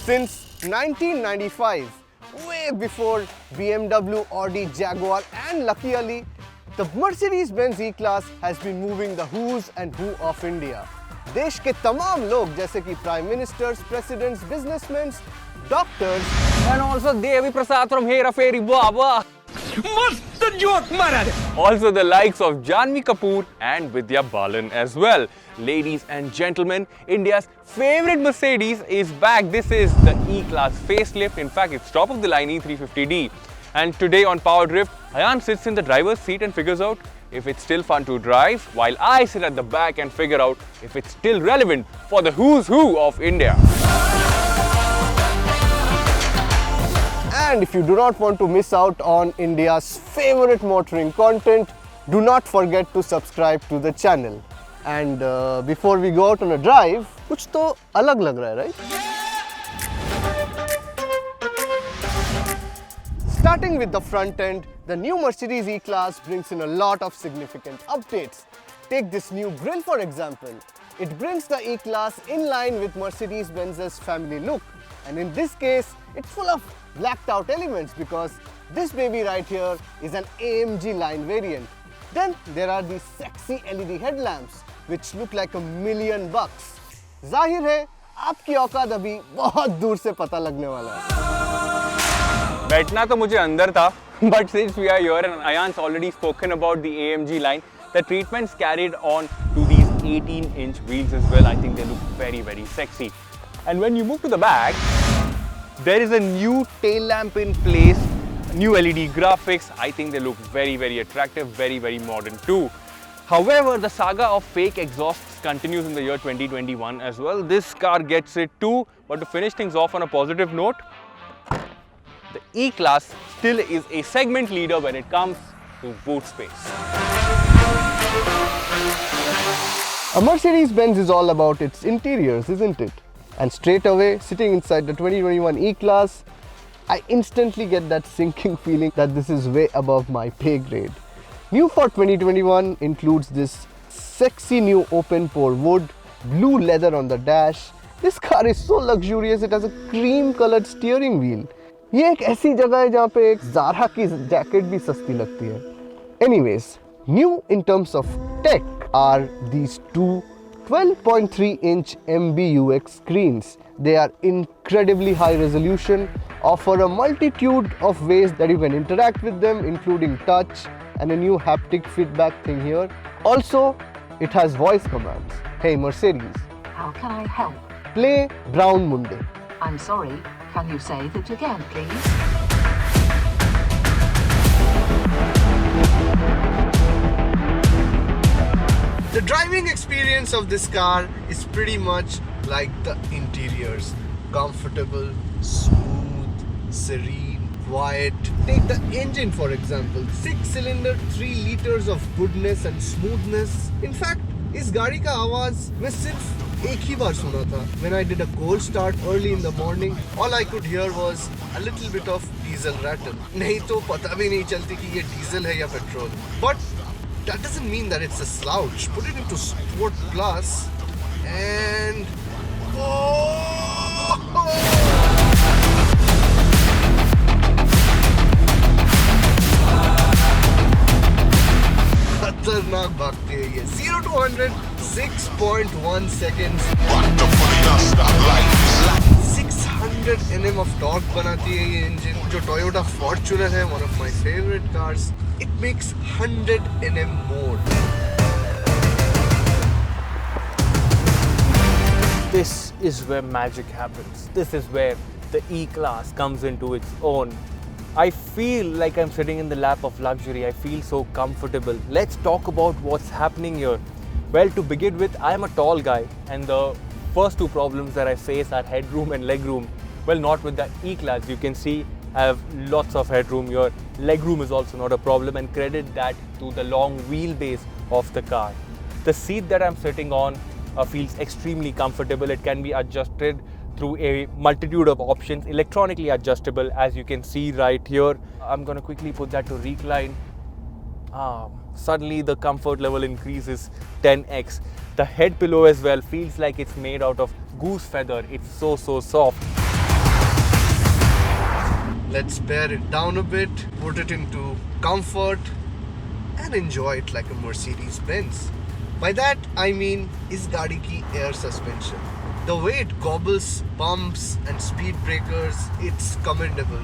Since 1995, way before BMW, Audi, Jaguar and luckily, the Mercedes-Benz E-Class has been moving the who's and who of India. देश के तमाम लोग जैसे कि Prime Ministers, Presidents, Businessmen, Doctors and also Devi Prasad from Hera Fairy Baba. Mast joke Maharaj. Also the likes of Janhvi Kapoor and Vidya Balan as well. Ladies and gentlemen, India's favorite Mercedes is back. This is the E-Class facelift. In fact, it's top of the line E350D. And today on PowerDrift, Ayan sits in the driver's seat and figures out if it's still fun to drive, while I sit at the back and figure out if it's still relevant for the who's who of India. And if you do not want to miss out on India's favorite motoring content, do not forget to subscribe to the channel. And before we go out on a drive, कुछ तो अलग लग रहा है, right? Starting with the front end, the new Mercedes E-Class brings in a lot of significant updates. Take this new grille for example. It brings the E-Class in line with Mercedes-Benz's family look. And in this case, it's full of blacked out elements because this baby right here is an AMG line variant. Then there are these sexy LED headlamps which look like $1 million. जाहिर है आपकी औकात अभी बहुत दूर से पता लगने वाला है. बैठना तो मुझे अंदर था, but since we are here and Ayan's already spoken about the AMG line, the treatments carried on to these 18-inch wheels as well. I think they look very, very sexy. And when you move to the back, there is a new tail lamp in place, new LED graphics. I think they look very, very attractive, very, very modern too. However, the saga of fake exhausts continues in the year 2021 as well. This car gets it too, but to finish things off on a positive note, the E-Class still is a segment leader when it comes to boot space. A Mercedes-Benz is all about its interiors, isn't it? And straight away, sitting inside the 2021 E-Class, I instantly get that sinking feeling that this is way above my pay grade. New for 2021 includes this sexy new open pore wood, blue leather on the dash. This car is so luxurious, it has a cream colored steering wheel. ये एक ऐसी जगह है जहाँ पे एक ज़ारा की jacket भी सस्ती लगती है. Anyways, new in terms of tech are these two 12.3-inch MBUX screens. They are incredibly high resolution, offer a multitude of ways that you can interact with them, including touch and a new haptic feedback thing here. Also, it has voice commands. Hey Mercedes, how can I help? Play Brown Munde. I'm sorry, can you say that again, please? The driving experience of this car is pretty much like the interiors. Comfortable, smooth, serene, quiet. Take the engine for example. 6-cylinder, 3 liters of goodness and smoothness. In fact, इस गाड़ी का आवाज मैं सिर्फ एक ही बार सुना था. When I did a cold start early in the morning, all I could hear was a little bit of diesel rattle. नहीं तो पता भी नहीं चलती कि ये diesel है या petrol. But that doesn't mean that it's a slouch. Put it into Sport Plus and खतरनाक भागती है ये. 0 to 100 6.1 seconds. 600 Nm of torque बनाती है ये engine. जो Toyota Fortuner है, one of my favorite cars, it makes 100 Nm more. This is where magic happens. This is where the E-Class comes into its own. I feel like I'm sitting in the lap of luxury. I feel so comfortable. Let's talk about what's happening here. Well, to begin with, I am a tall guy and the first two problems that I face are headroom and legroom. Well, not with the E-Class. You can see I have lots of headroom here. Legroom is also not a problem, and credit that to the long wheelbase of the car. The seat that I'm sitting on feels extremely comfortable. It can be adjusted through a multitude of options, electronically adjustable, as you can see right here. I'm going to quickly put that to recline. Suddenly the comfort level increases 10x. The head pillow as well feels like it's made out of goose feather. It's so soft. Let's pare it down a bit, put it into comfort and enjoy it like a Mercedes-Benz. By that I mean is gaadi ki air suspension. The way it gobbles bumps and speed breakers, it's commendable.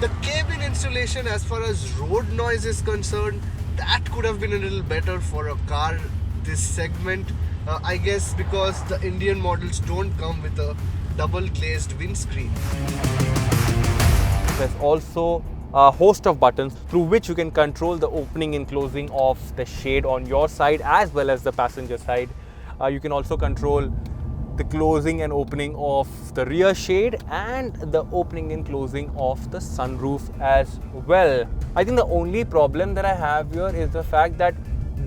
The cabin insulation as far as road noise is concerned, that could have been a little better for a car this segment. I guess because the Indian models don't come with a double glazed windscreen. There's also a host of buttons through which you can control the opening and closing of the shade on your side as well as the passenger side. You can also control the closing and opening of the rear shade and the opening and closing of the sunroof as well. I think the only problem that I have here is the fact that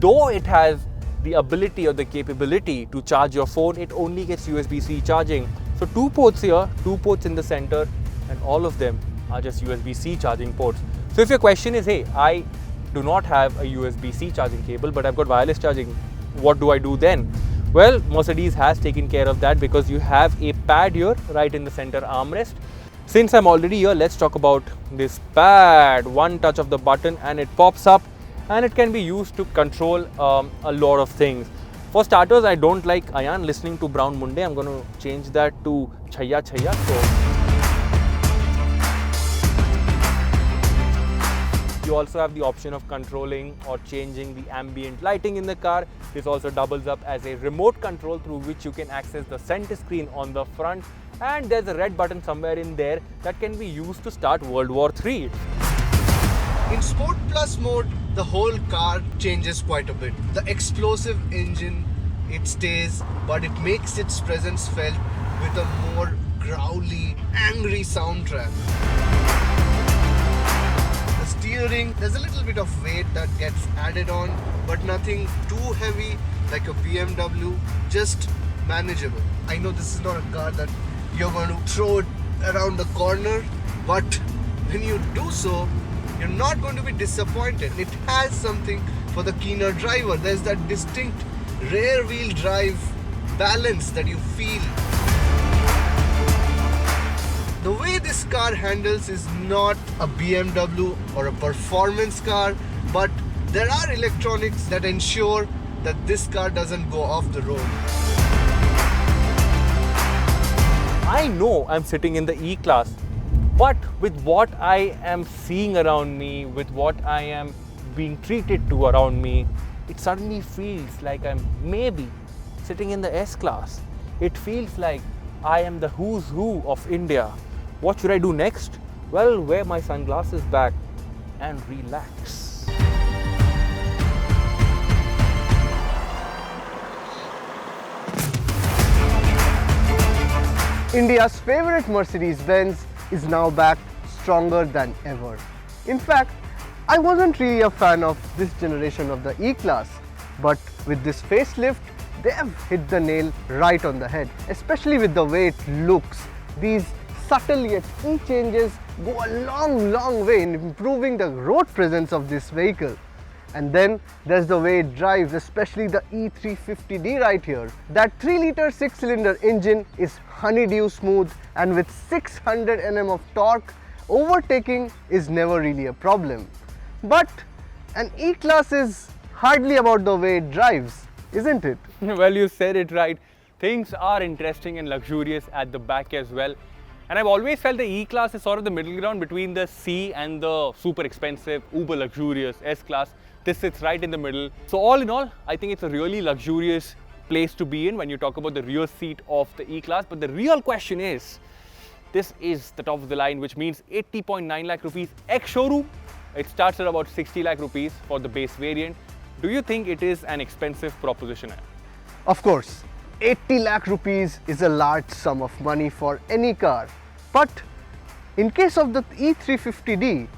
though it has the ability or the capability to charge your phone, it only gets USB-C charging. So 2 ports here, 2 ports in the center, and all of them are just USB-C charging ports. So if your question is, hey, I do not have a USB-C charging cable, but I've got wireless charging, what do I do then? Well, Mercedes has taken care of that because you have a pad here right in the center armrest. Since I'm already here, let's talk about this pad. One touch of the button and it pops up, and it can be used to control a lot of things. For starters, I don't like Ayan listening to Brown Munde. I'm going to change that to Chhaya Chhaya. You also have the option of controlling or changing the ambient lighting in the car. This also doubles up as a remote control through which you can access the center screen on the front, and there's a red button somewhere in there that can be used to start World War III. In Sport Plus mode, the whole car changes quite a bit. The explosive engine, it stays, but it makes its presence felt with a more growly, angry soundtrack. Steering, there's a little bit of weight that gets added on, but nothing too heavy like a BMW, just manageable. I know this is not a car that you're going to throw it around the corner, but when you do so, you're not going to be disappointed. It has something for the keener driver. There's that distinct rear wheel drive balance that you feel. The way this car handles is not a BMW or a performance car, but there are electronics that ensure that this car doesn't go off the road. I know I'm sitting in the E-Class, but with what I am seeing around me, with what I am being treated to around me, it suddenly feels like I'm maybe sitting in the S-Class. It feels like I am the who's who of India. What should I do next? Well, wear my sunglasses back and relax. India's favorite Mercedes-Benz is now back stronger than ever. In fact, I wasn't really a fan of this generation of the E-Class, but with this facelift, they have hit the nail right on the head, especially with the way it looks. These subtle yet key changes go a long way in improving the road presence of this vehicle. And then there's the way it drives, especially the E350D right here. That 3-litre 6-cylinder engine is honeydew smooth, and with 600 Nm of torque, overtaking is never really a problem. But an E-Class is hardly about the way it drives, isn't it? Well, you said it right. Things are interesting and luxurious at the back as well. And I've always felt the E-Class is sort of the middle ground between the C and the super expensive, uber luxurious S-Class. This sits right in the middle. So all in all, I think it's a really luxurious place to be in when you talk about the rear seat of the E-Class. But the real question is, this is the top of the line, which means 80.9 lakh rupees ex-showroom. It starts at about 60 lakh rupees for the base variant. Do you think it is an expensive proposition? Of course, 80 lakh rupees is a large sum of money for any car. But in case of the E350D,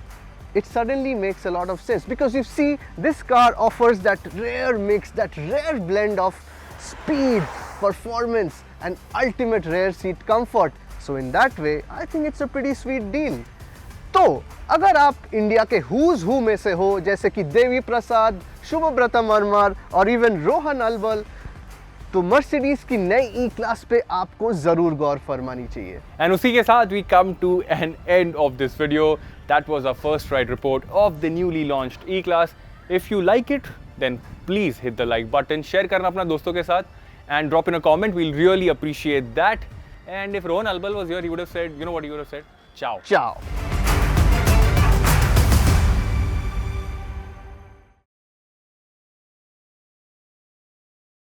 it suddenly makes a lot of sense, because you see, this car offers that rare mix, that rare blend of speed, performance and ultimate rear seat comfort. So in that way, I think it's a pretty sweet deal. तो अगर आप India के who's who में से हो, जैसे कि देवी प्रसाद, शुभब्रता मरमर और इवन रोहन अलबल, तो मर्सिडीज की नई ई क्लास पे आपको जरूर गौर फरमानी चाहिए। And उसी के साथ we come to an end of this video. That was our first ride report of the newly launched E-Class. If you like it, then please hit the like button, share करना अपना दोस्तों के साथ, and drop in a comment. We'll really appreciate that. And if Rohan Albal was here, he would have said, you know what he would have said? Ciao. Ciao.